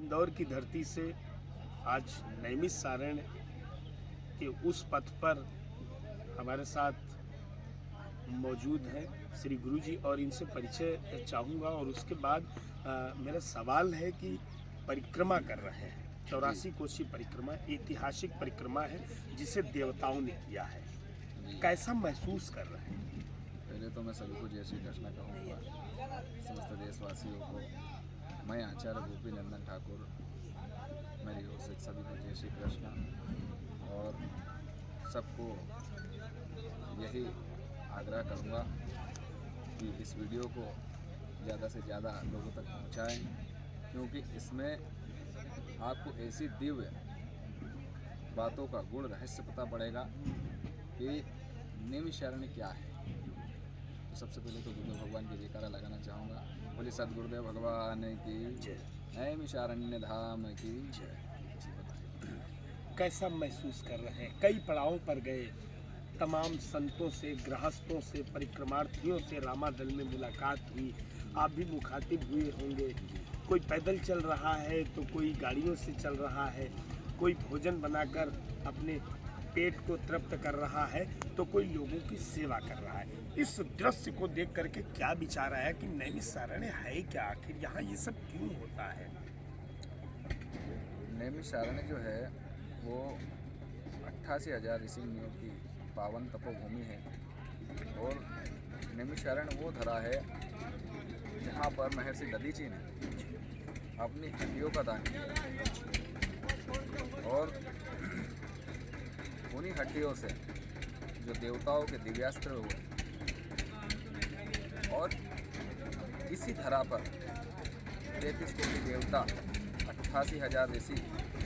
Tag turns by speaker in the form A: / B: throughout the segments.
A: इंदौर की धरती से आज नैमिषारण्य के उस पथ पर हमारे साथ मौजूद हैं श्री गुरु जी, और इनसे परिचय चाहूँगा। और उसके बाद मेरा सवाल है कि परिक्रमा कर रहे हैं, 84 कोसी परिक्रमा ऐतिहासिक परिक्रमा है जिसे देवताओं ने किया है, कैसा महसूस कर रहे हैं?
B: पहले तो मैं सभी को जय श्री कृष्ण कहूँगा। समस्त देशवासियों को मैं आचार्य गोपी नंदन ठाकुर मेरी ओर से सभी को जय श्री कृष्ण, और सबको यही आग्रह करूँगा कि इस वीडियो को ज़्यादा से ज़्यादा लोगों तक पहुँचाएं, क्योंकि इसमें आपको ऐसी दिव्य बातों का गुण रहस्य पता पड़ेगा कि नैमिषारण्य क्या है। तो सबसे पहले तो गुरुदेव भगवान की जयकारा लगाना चाहूँगा। बोले सदगुरुदेव भगवान की जय, नैमिषारण्य धाम की जय।
A: कैसा महसूस कर रहे हैं? कई पड़ावों पर गए, तमाम संतों से, गृहस्थों से, परिक्रमार्थियों से रामादल में मुलाकात हुई, आप भी मुखातिब हुए होंगे। कोई पैदल चल रहा है तो कोई गाड़ियों से चल रहा है, कोई भोजन बनाकर अपने पेट को तृप्त कर रहा है, तो कोई लोगों की सेवा कर रहा है। इस दृश्य को देख करके क्या विचार आया कि नैमिषारण्य है क्या, आखिर यहाँ ये सब क्यों होता है?
B: नैमिषारण्य जो है वो 88,000 ऋषि मुनियों की पावन तपोभूमि है, और नैमिषारण्य वो धरा है जहाँ पर महर्षि दधीची ने अपनी हड्डियों का दान किया, और उन्हीं हड्डियों से जो देवताओं के दिव्यास्त्र हुए, और इसी धरा पर 33 कोटि देवता, 88,000 ऋषि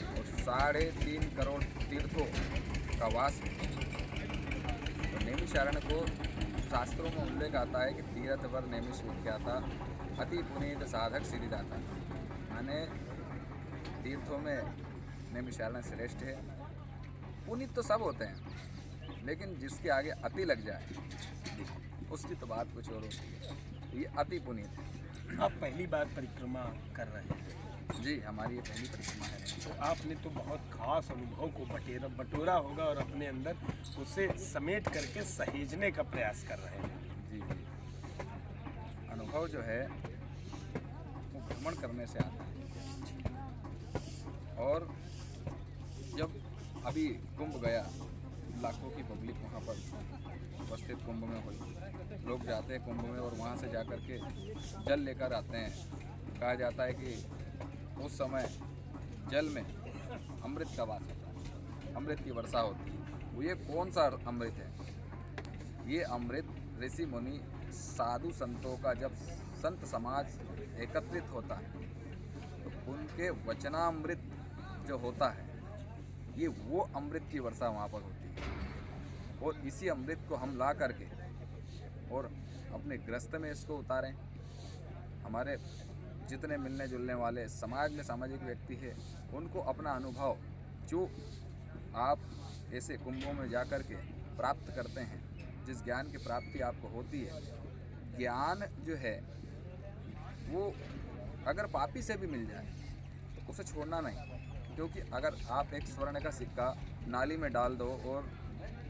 B: और 3.5 करोड़ तीर्थों का वास है। तो नैमिषारण्य को शास्त्रों में उल्लेख आता है कि तीर्थ पर नैमिष विख्याता, अति पुनीत साधक सिद्धिदाता। माने तीर्थों में नैमिषारण्य श्रेष्ठ है। पुनीत तो सब होते हैं, लेकिन जिसके आगे अति लग जाए उसकी तो बात कुछ और होती है। ये अति पुनीत है।
A: आप पहली बार परिक्रमा कर रहे हैं?
B: जी, हमारी ये पहली परिक्रमा है।
A: तो आपने तो बहुत खास अनुभव को बटोरा होगा और अपने अंदर उसे समेट करके सहेजने का प्रयास कर रहे हैं।
B: जी, अनुभव जो है वो भ्रमण करने से आता है। और जब अभी कुंभ गया, लाखों की पब्लिक वहाँ पर उपस्थित कुंभ में हुई। लोग जाते हैं कुंभ में और वहाँ से जाकर के जल लेकर आते हैं। कहा जाता है कि उस समय जल में अमृत का वास होता है, अमृत की वर्षा होती है। वो ये कौन सा अमृत है? ये अमृत ऋषि मुनि साधु संतों का जब संत समाज एकत्रित होता है तो उनके वचनामृत जो होता है, ये वो अमृत की वर्षा वहाँ पर होती है। और इसी अमृत को हम ला करके और अपने ग्रस्त में इसको उतारें। हमारे जितने मिलने जुलने वाले समाज में सामाजिक व्यक्ति है, उनको अपना अनुभव जो आप ऐसे कुंभों में जा कर के प्राप्त करते हैं, जिस ज्ञान की प्राप्ति आपको होती है, ज्ञान जो है वो अगर पापी से भी मिल जाए तो उसे छोड़ना नहीं। क्योंकि अगर आप एक स्वर्ण का सिक्का नाली में डाल दो और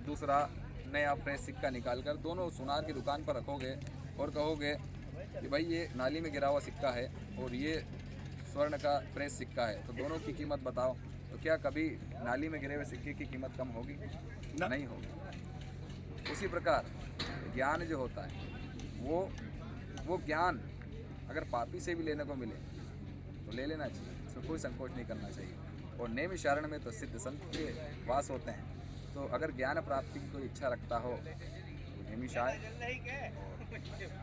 B: दूसरा नया फ्रेश सिक्का निकाल कर दोनों सुनार की दुकान पर रखोगे और कहोगे कि भाई ये नाली में गिरा हुआ सिक्का है और ये स्वर्ण का फ्रेश सिक्का है, तो दोनों की कीमत बताओ, तो क्या कभी नाली में गिरे हुए सिक्के की कीमत कम होगी? नहीं होगी। उसी प्रकार ज्ञान जो होता है वो ज्ञान अगर पापी से भी लेने को मिले तो ले लेना चाहिए, इसमें कोई संकोच नहीं करना चाहिए। और नैमिषारण्य में तो सिद्ध संत के वास होते हैं, तो अगर ज्ञान प्राप्ति की कोई इच्छा रखता हो तो नैमिष आए और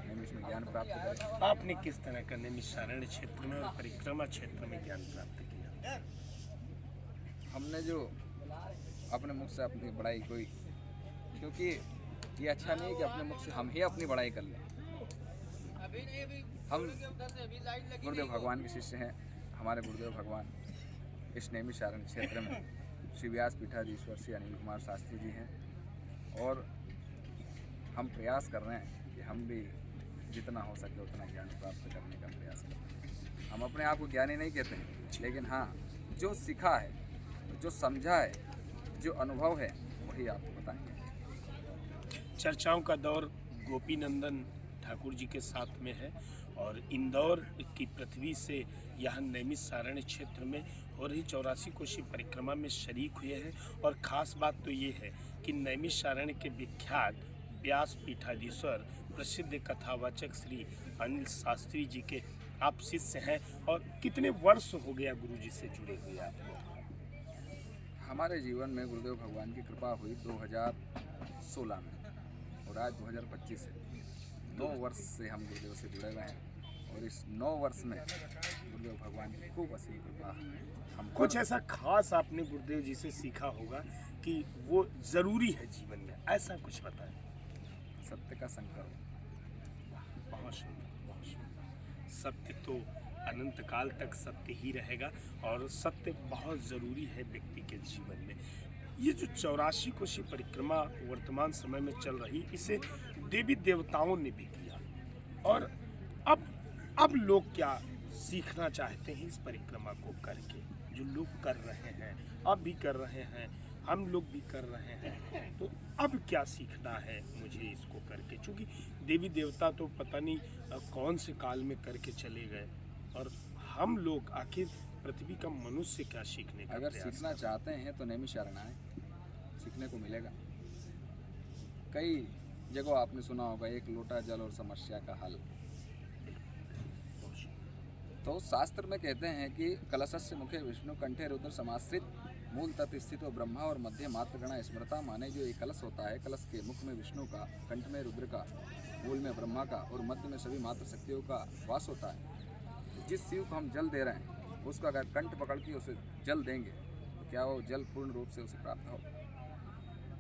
B: नैमिष में ज्ञान प्राप्त करें।
A: आपने किस तरह का नैमिषारण्य क्षेत्र में और परिक्रमा क्षेत्र में ज्ञान प्राप्त किया?
B: हमने जो अपने मुख से अपनी बड़ाई कोई, क्योंकि ये अच्छा नहीं है कि अपने मुख से हम ही अपनी बड़ाई कर लें। हम गुरुदेव भगवान के शिष्य हैं। हमारे गुरुदेव भगवान इस नैमिषारण्य क्षेत्र में श्री व्यास पीठाधीश्वर श्री अनिल कुमार शास्त्री जी हैं, और हम प्रयास कर रहे हैं कि हम भी जितना हो सके उतना ज्ञान प्राप्त करने का प्रयास करें। हम अपने आप को ज्ञानी नहीं कहते हैं, लेकिन हाँ, जो सीखा है, जो समझा है, जो अनुभव है, वही आपको बताएंगे।
A: चर्चाओं का दौर गोपीनंदन ठाकुर जी के साथ में है और इंदौर की पृथ्वी से यहाँ नैमिषारण्य क्षेत्र में हो रही 84 कोशी परिक्रमा में शरीक हुए हैं। और ख़ास बात तो ये है कि नैमिषारण्य के विख्यात व्यास पीठाधीश्वर प्रसिद्ध कथावाचक श्री अनिल शास्त्री जी के आप शिष्य हैं। और कितने वर्ष हो गया गुरु जी से जुड़े हुए आपको?
B: हमारे जीवन में गुरुदेव भगवान की कृपा हुई 2016 में और आज 2025 है। 9 वर्ष से हम गुरुदेव से जुड़े हुए हैं और इस 9 वर्ष में गुरुदेव भगवान की खूब असीम कृपा हम
A: कुछ ऐसा खास आपने गुरुदेव जी से सीखा होगा कि वो ज़रूरी है जीवन में, ऐसा कुछ बताएं।
B: सत्य का संकल्प।
A: बहुत सुंदर, बहुत सुंदर। सत्य तो अनंत काल तक सत्य ही रहेगा और सत्य बहुत ज़रूरी है व्यक्ति के जीवन में। ये जो 84 कोशी परिक्रमा वर्तमान समय में चल रही, इसे देवी देवताओं ने भी किया और अब लोग क्या सीखना चाहते हैं इस परिक्रमा को करके? जो लोग कर रहे हैं, अब भी कर रहे हैं, हम लोग भी कर रहे हैं, तो अब क्या सीखना है मुझे इसको करके? क्योंकि देवी देवता तो पता नहीं कौन से काल में करके चले गए और हम लोग आखिर पृथ्वी का मनुष्य क्या सीखने का
B: अगर
A: प्रयास
B: सीखना
A: कर?
B: चाहते हैं तो नैमिषारण्य आए, सीखने को मिलेगा। कई जगह आपने सुना होगा एक लोटा जल और समस्या का हल। तो शास्त्र में कहते हैं कि कलशस्य मुखे विष्णु कंठे रुद्र समाश्रित मूल तत् स्थित ब्रह्मा और मध्य मात्र गणा स्मृता। माने जो एक कलश होता है, कलश के मुख में विष्णु का, कंठ में रुद्र का, मूल में ब्रह्मा का और मध्य में सभी मात्र शक्तियों का वास होता है। जिस शिव को हम जल दे रहे हैं उसका अगर कंठ पकड़ के उसे जल देंगे तो क्या वो जल पूर्ण रूप से उसे प्राप्त हो?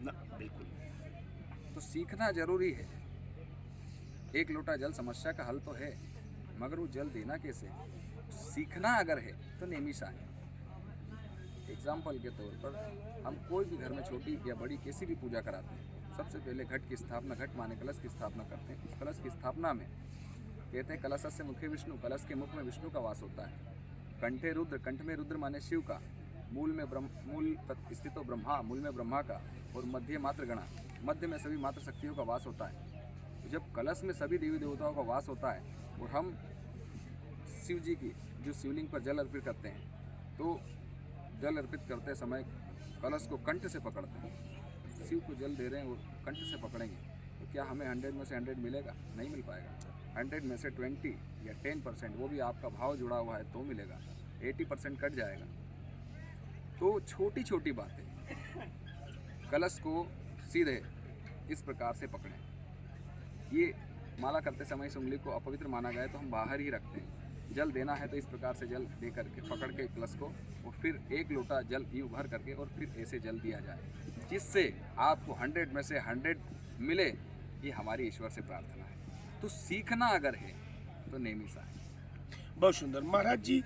A: ना, बिल्कुल।
B: तो सीखना जरूरी है। एक लोटा जल समस्या का हल तो है, मगर वो जल देना कैसे? सीखना अगर है तो नेमिषा है। एग्जाम्पल के तौर पर हम कोई भी घर में छोटी या बड़ी कैसी भी पूजा कराते हैं, सबसे पहले घट की स्थापना, घट माने कलश की स्थापना करते हैं। उस कलश की स्थापना में कहते हैं कलशस्य मुखे विष्णु, कलश के मुख में विष्णु का वास होता है। कंठे रुद्र, कंठ में रुद्र माने शिव का, मूल में मूल स्थित ब्रह्मा, मूल में ब्रह्मा का और मध्य मात्र गणा, मध्य में सभी मात्र शक्तियों का वास होता है। तो जब कलश में सभी देवी देवताओं का वास होता है और हम शिव जी की जो शिवलिंग पर जल अर्पित करते हैं, तो जल अर्पित करते समय कलश को कंठ से पकड़ते हैं। शिव को जल दे रहे हैं और कंठ से पकड़ेंगे तो क्या हमें 100 में से 100 मिलेगा? नहीं मिल पाएगा। 100 में से 20 या 10%, वो भी आपका भाव जुड़ा हुआ है तो मिलेगा। 80% कट जाएगा। तो छोटी छोटी बातें, कलश को सीधे इस प्रकार से पकड़ें। ये माला करते समय इस उंगली को अपवित्र माना गया तो हम बाहर ही रखते हैं। जल देना है तो इस प्रकार से जल दे करके पकड़ के कलश को और फिर एक लोटा जल यूँ भर करके और फिर ऐसे जल दिया जाए, जिससे आपको 100 में से 100 मिले। ये हमारी ईश्वर से प्रार्थना है। तो सीखना अगर है तो नेमिषा है।
A: बहुत सुंदर। महाराज जी,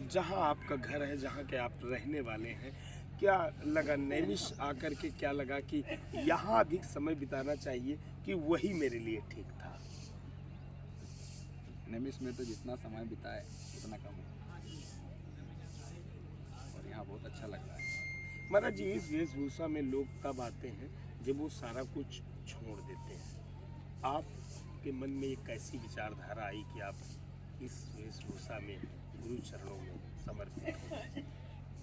A: जहाँ आपका घर है, जहाँ के आप रहने वाले हैं, क्या लगा नैमिष आकर के, क्या लगा कि यहाँ अधिक समय बिताना चाहिए कि वही मेरे लिए ठीक था?
B: नैमिष में तो जितना समय बिताए उतना कम है और यहाँ बहुत अच्छा लग रहा है।
A: महाराज जी, इस वेशभूषा में लोग तब आते हैं जब वो सारा कुछ छोड़ देते हैं। आपके मन में एक ऐसी विचारधारा आई कि आप इस वेशभूषा में गुरु चरणों में समर्पित हो?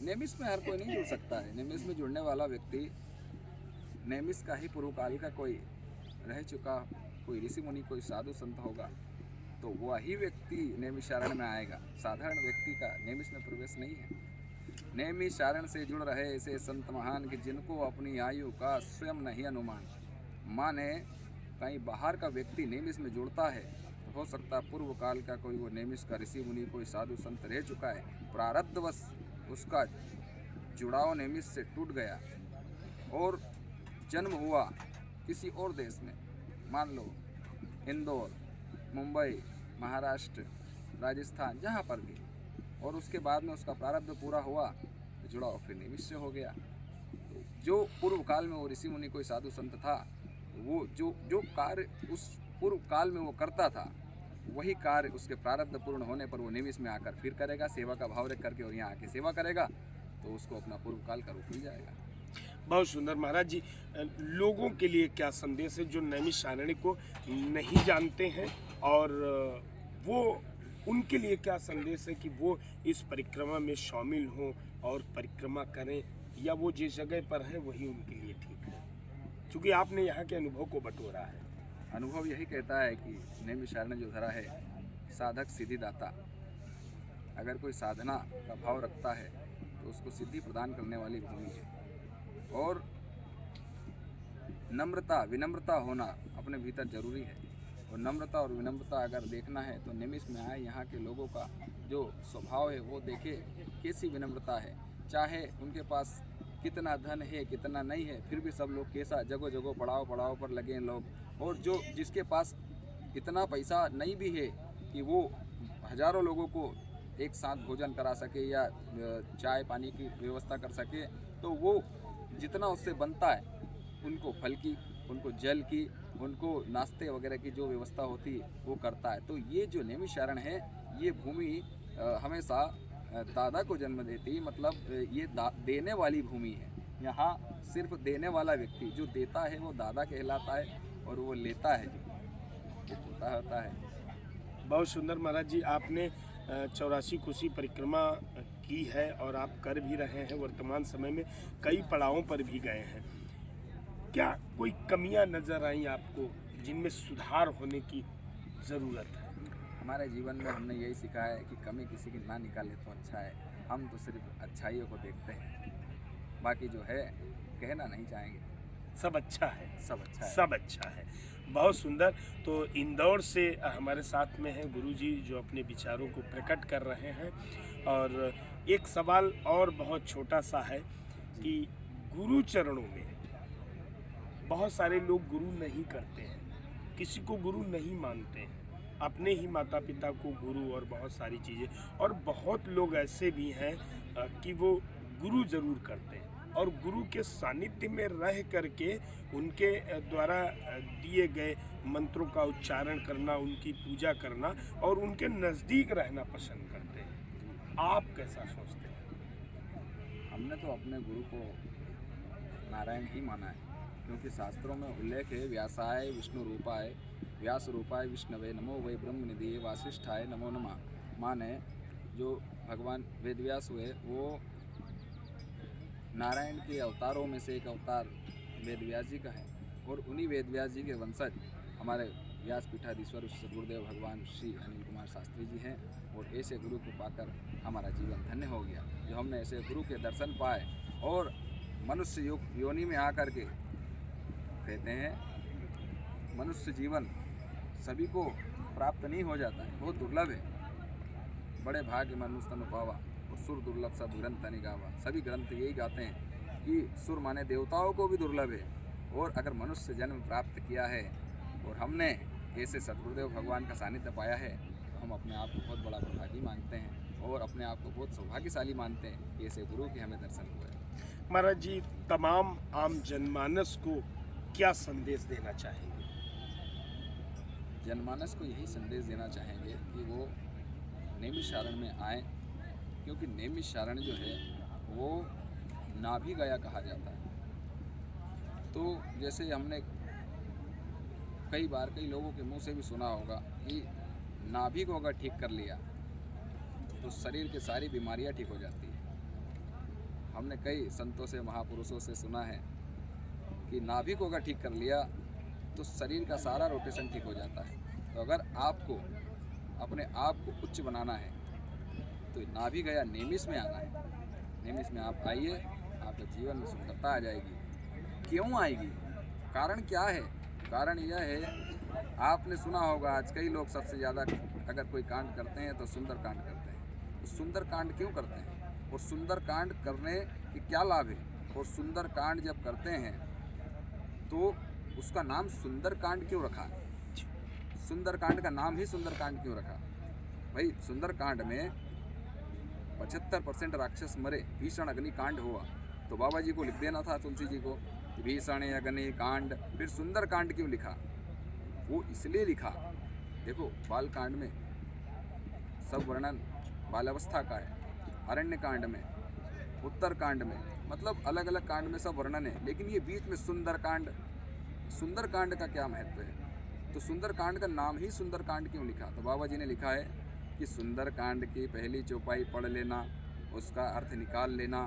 B: नैमिष में हर कोई नहीं जुड़ सकता है। नैमिष में जुड़ने वाला व्यक्ति नैमिष का ही पूर्व काल का कोई रह चुका, कोई ऋषि मुनि, कोई साधु संत होगा तो वही व्यक्ति नैमिषारण्य में आएगा। साधारण व्यक्ति का नैमिष में प्रवेश नहीं है। नैमिषारण्य से जुड़ रहे ऐसे संत महान कि जिनको अपनी आयु का स्वयं नहीं अनुमान। माने कहीं बाहर का व्यक्ति नैमिष में जुड़ता है तो हो सकता पूर्व काल का कोई वो नैमिष का ऋषि मुनि, कोई साधु संत रह चुका है, प्रारब्धवश उसका जुड़ाव नैमिष से टूट गया और जन्म हुआ किसी और देश में, मान लो इंदौर, मुंबई, महाराष्ट्र, राजस्थान, जहाँ पर भी, और उसके बाद में उसका प्रारब्ध पूरा हुआ तो जुड़ाव फिर नैमिष से हो गया। तो जो पूर्व काल में वो ऋषि मुनि कोई साधु संत था, वो जो कार्य उस पूर्व काल में वो करता था वही कार्य उसके प्रारब्ध पूर्ण होने पर वो निमिष में आकर फिर करेगा, सेवा का भाव रख करके, और यहाँ आके सेवा करेगा तो उसको अपना पूर्व काल का रूप मिल जाएगा।
A: बहुत सुंदर महाराज जी। लोगों के लिए क्या संदेश है जो नैमिषारण्य को नहीं जानते हैं, और वो उनके लिए क्या संदेश है कि वो इस परिक्रमा में शामिल हों और परिक्रमा करें, या वो जिस जगह पर है वही उनके लिए ठीक है? क्योंकि आपने यहाँ के अनुभव को बटोरा है।
B: अनुभव यही कहता है कि नैमिषारण्य जो धरा है, साधक सिद्धिदाता, अगर कोई साधना का भाव रखता है तो उसको सिद्धि प्रदान करने वाली भूमि है। और नम्रता विनम्रता होना अपने भीतर जरूरी है, और नम्रता और विनम्रता अगर देखना है तो निमिष में आए यहाँ के लोगों का जो स्वभाव है वो देखे कैसी विनम्रता है। चाहे उनके पास कितना धन है कितना नहीं है, फिर भी सब लोग कैसा जगह जगह पड़ाव पर लगे हैं लोग। और जो जिसके पास इतना पैसा नहीं भी है कि वो हजारों लोगों को एक साथ भोजन करा सके या चाय पानी की व्यवस्था कर सके, तो वो जितना उससे बनता है उनको फल की, उनको जल की, उनको नाश्ते वगैरह की जो व्यवस्था होती है वो करता है। तो ये जो नैमिषारण्य है, ये भूमि हमेशा दादा को जन्म देती, मतलब ये देने वाली भूमि है। यहाँ सिर्फ देने वाला व्यक्ति जो देता है वो दादा कहलाता है, और वो लेता है जो होता है।
A: बहुत सुंदर महाराज जी। आपने 84 कोसी परिक्रमा की है और आप कर भी रहे हैं, वर्तमान समय में कई पड़ावों पर भी गए हैं। क्या कोई कमियां नज़र आई आपको जिनमें सुधार होने की ज़रूरत है?
B: हमारे जीवन में हमने यही सीखा है कि कमी किसी की ना निकाले तो अच्छा है। हम तो सिर्फ अच्छाइयों को देखते हैं, बाकी जो है कहना नहीं चाहेंगे।
A: सब अच्छा है,
B: सब अच्छा है,
A: सब अच्छा है। बहुत सुंदर। तो इंदौर से हमारे साथ में हैं गुरुजी जो अपने विचारों को प्रकट कर रहे हैं। और एक सवाल और बहुत छोटा सा है कि गुरु चरणों में बहुत सारे लोग गुरु नहीं करते हैं, किसी को गुरु नहीं मानते हैं, अपने ही माता पिता को गुरु और बहुत सारी चीज़ें। और बहुत लोग ऐसे भी हैं कि वो गुरु ज़रूर करते हैं और गुरु के सानिध्य में रह करके उनके द्वारा दिए गए मंत्रों का उच्चारण करना, उनकी पूजा करना और उनके नज़दीक रहना पसंद करते हैं। आप कैसा सोचते हैं?
B: हमने तो अपने गुरु को नारायण ही माना है, क्योंकि शास्त्रों में उल्लेख है व्यासाय विष्णु रूपाय व्यास रूपाय विष्णवे नमो वै ब्रह्म निधिये वासिष्ठाय नमो नमः। माने जो भगवान वेदव्यास हुए वो नारायण के अवतारों में से एक अवतार वेदव्यास जी का है, और उन्हीं वेदव्यास जी के वंशज हमारे व्यास पीठाधीश्वर सद्गुरुदेव भगवान श्री अनिल कुमार शास्त्री जी हैं। और ऐसे गुरु को पाकर हमारा जीवन धन्य हो गया, जो हमने ऐसे गुरु के दर्शन पाए। और मनुष्य योनि में आकर के कहते हैं मनुष्य जीवन सभी को प्राप्त नहीं हो जाता है, बहुत दुर्लभ है। बड़े भाग्य मनुष्य तनु पावा और सुर दुर्लभ सब ग्रंथ निगावा। सभी ग्रंथ यही गाते हैं कि सुर माने देवताओं को भी दुर्लभ है, और अगर मनुष्य जन्म प्राप्त किया है और हमने ऐसे सद्गुरुदेव भगवान का सानिध्य पाया है, तो हम अपने आप को बहुत बड़ा भागी मानते हैं और अपने आप को बहुत सौभाग्यशाली मानते हैं कि ऐसे गुरु के हमें दर्शन हुए।
A: महाराज जी, तमाम आम जनमानस को क्या संदेश देना चाहेंगे?
B: जनमानस को यही संदेश देना चाहेंगे कि वो नैमिषारण्य में आए, क्योंकि नैमिषारण्य जो है वो नाभि गया कहा जाता है। तो जैसे हमने कई लोगों के मुंह से भी सुना होगा कि नाभि को अगर ठीक कर लिया तो शरीर की सारी बीमारियां ठीक हो जाती है। हमने कई संतों से महापुरुषों से सुना है कि नाभि को अगर ठीक कर लिया तो शरीर का सारा रोटेशन ठीक हो जाता है। तो अगर आपको अपने आप को उच्च बनाना है तो नाभि गया नेमिष में आना है। नेमिष में आप आइए, आपके जीवन में सुंदरता आ जाएगी। क्यों आएगी? कारण क्या है? कारण यह है, आपने सुना होगा आज कई लोग सबसे ज़्यादा अगर कोई कांड करते हैं तो सुंदर कांड करते हैं। तो सुंदर कांड क्यों करते हैं और सुंदर कांड करने के क्या लाभ है? और सुंदर कांड जब करते हैं तो उसका नाम सुंदर कांड क्यों रखा? सुंदर कांड का नाम ही सुंदर कांड क्यों रखा? भाई सुंदर कांड में 75% राक्षस मरे, भीषण अग्नि कांड हुआ, तो बाबा जी को लिख देना था तुलसी जी को भीषण अग्नि कांड। फिर सुंदर कांड क्यों लिखा? वो इसलिए लिखा देखो बाल कांड में सब वर्णन बालावस्था का है, अरण्य कांड में, उत्तर कांड में, मतलब अलग अलग कांड में सब वर्णन है। लेकिन ये बीच में सुंदर कांड का क्या महत्व है? तो सुंदर कांड का नाम ही सुंदर कांड क्यों लिखा? तो बाबा जी ने लिखा है कि सुंदर कांड की पहली चौपाई पढ़ लेना, उसका अर्थ निकाल लेना,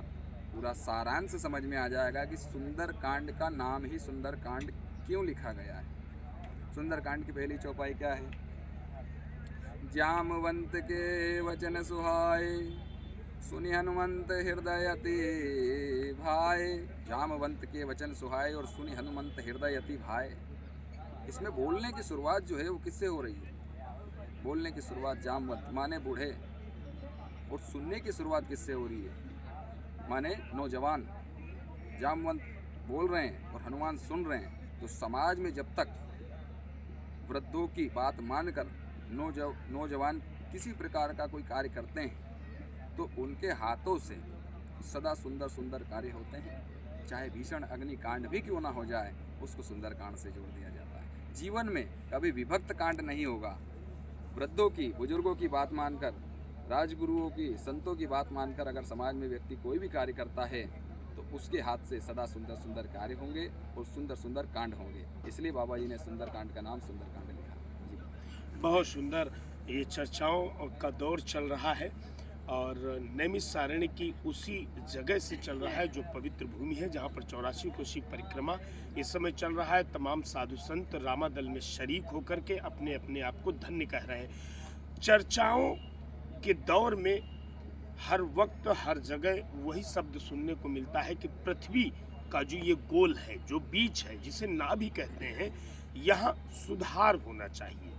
B: पूरा सारांश समझ में आ जाएगा कि सुंदर कांड का नाम ही सुंदर कांड क्यों लिखा गया है। सुंदर कांड की पहली चौपाई क्या है? जामवंत के वचन सुहाए, सुनि हनुमंत हृदय अति भाए। जामवंत के वचन सुहाए और सुनि हनुमंत हृदय अति भाए। इसमें बोलने की शुरुआत जो है वो किससे हो रही है? बोलने की शुरुआत जामवंत माने बूढ़े, और सुनने की शुरुआत किससे हो रही है? माने नौजवान। जामवंत बोल रहे हैं और हनुमान सुन रहे हैं। तो समाज में जब तक वृद्धों की बात मानकर नौजवान किसी प्रकार का कोई कार्य करते हैं तो उनके हाथों से सदा सुंदर सुंदर कार्य होते हैं। चाहे भीषण अग्निकांड भी क्यों ना हो जाए, उसको सुंदर कांड से जोड़ दिया जाता है। जीवन में कभी विभक्त कांड नहीं होगा। वृद्धों की, बुजुर्गों की बात मानकर, राजगुरुओं की, संतों की बात मानकर अगर समाज में व्यक्ति कोई भी कार्य करता है तो उसके हाथ से सदा सुंदर सुंदर कार्य होंगे और सुंदर सुंदर कांड होंगे। इसलिए बाबा जी ने सुंदर कांड का नाम सुंदर कांड लिखा। जी
A: बहुत सुंदर। ये चर्चाओं का दौर चल रहा है और नैमिषारण्य की उसी जगह से चल रहा है जो पवित्र भूमि है, जहाँ पर 84 कोसी परिक्रमा इस समय चल रहा है। तमाम साधु संत रामादल में शरीक होकर के अपने अपने आप को धन्य कह रहे हैं। चर्चाओं के दौर में हर वक्त हर जगह वही शब्द सुनने को मिलता है कि पृथ्वी का जो ये गोल है, जो बीच है, जिसे नाभि कहते हैं, यहाँ सुधार होना चाहिए,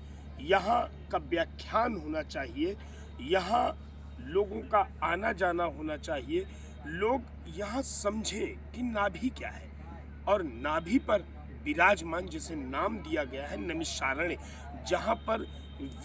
A: यहाँ का व्याख्यान होना चाहिए, यहाँ लोगों का आना जाना होना चाहिए। लोग यहाँ समझें कि नाभि क्या है, और नाभि पर विराजमान जिसे नाम दिया गया है नैमिषारण्य, जहाँ पर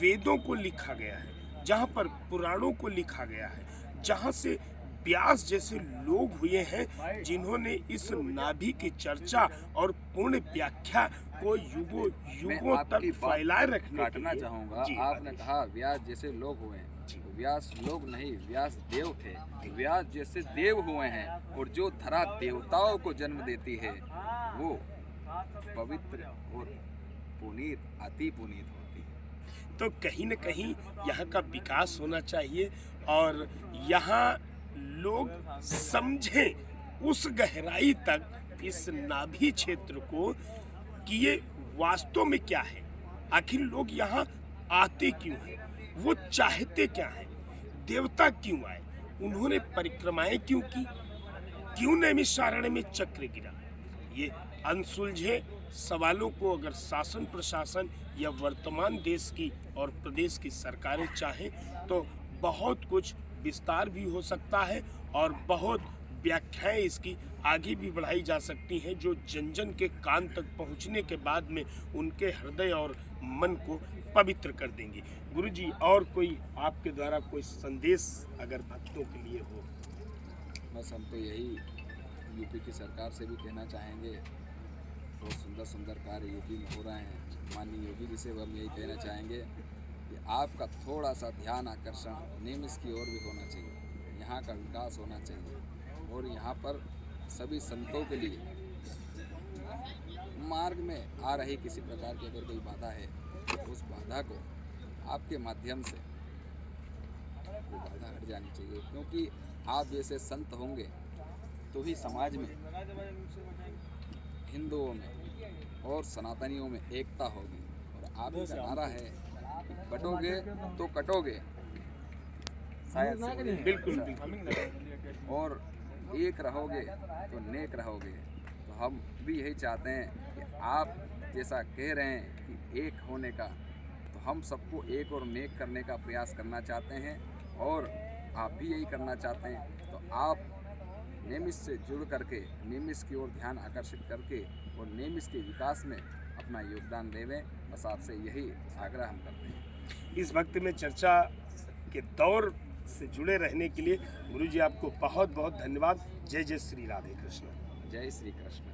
A: वेदों को लिखा गया है, जहाँ पर पुराणों को लिखा गया है, जहाँ से व्यास जैसे लोग हुए हैं जिन्होंने इस नाभि की चर्चा और पूर्ण व्याख्या को युगों युगों तक फैलाए रखने
B: काटना चाहूँगा। आपने कहा व्यास जैसे लोग हुए हैं, तो व्यास लोग नहीं, व्यास देव थे। व्यास जैसे देव हुए हैं और जो धरा देवताओं को जन्म देती है वो पवित्र और पुनीत, अति पुनीत होती है।
A: तो कहीं न कहीं यहाँ का विकास होना चाहिए और यहाँ लोग समझें उस गहराई तक इस नाभि क्षेत्र को कि ये वास्तव में क्या है, आखिर लोग यहाँ आते क्यों हैं, वो चाहते क्या हैं, देवता क्यों आए, उन्होंने परिक्रमाएं क्यों की, क्यों नैमिषारण्य में चक्र गिरा। ये अनसुलझे सवालों को अगर शासन प्रशासन या वर्तमान देश की और प्रदेश की सरकारें चाहें तो बहुत कुछ विस्तार भी हो सकता है और बहुत व्याख्याएं इसकी आगे भी बढ़ाई जा सकती हैं जो जन जन के कान तक पहुंचने के बाद में उनके हृदय और मन को पवित्र कर देंगे। गुरुजी, और कोई आपके द्वारा कोई संदेश अगर भक्तों के लिए हो?
B: बस हम तो यही यूपी की सरकार से भी कहना चाहेंगे, बहुत सुंदर सुंदर कार्य यूपी में हो रहे हैं। माननीय योगी जी से हम यही कहना चाहेंगे कि आपका थोड़ा सा ध्यान आकर्षण निम्स की ओर भी होना चाहिए, यहाँ का विकास होना चाहिए और यहाँ पर सभी संतों के लिए मार्ग में आ रही किसी प्रकार की अगर कोई बाधा है तो उस बाधा को आपके माध्यम से वो बाधा हट जानी चाहिए, क्योंकि आप जैसे संत होंगे तो ही समाज में, हिंदुओं में और सनातनियों में एकता होगी। और आप का नारा है बटोगे तो कटोगे, शायद से
A: बिल्कुल
B: और एक रहोगे तो नेक रहोगे। तो हम भी यही चाहते हैं कि आप जैसा कह रहे हैं कि एक होने का, तो हम सबको एक और नेक करने का प्रयास करना चाहते हैं और आप भी यही करना चाहते हैं। तो आप नेमिस से जुड़ करके नेमिस की ओर ध्यान आकर्षित करके और नेमिस के विकास में अपना योगदान देवें, बस आपसे यही आग्रह हम करते हैं।
A: इस वक्त में चर्चा के दौर से जुड़े रहने के लिए गुरुजी आपको बहुत बहुत धन्यवाद। जय जय श्री राधे कृष्ण।
B: जय श्री कृष्ण।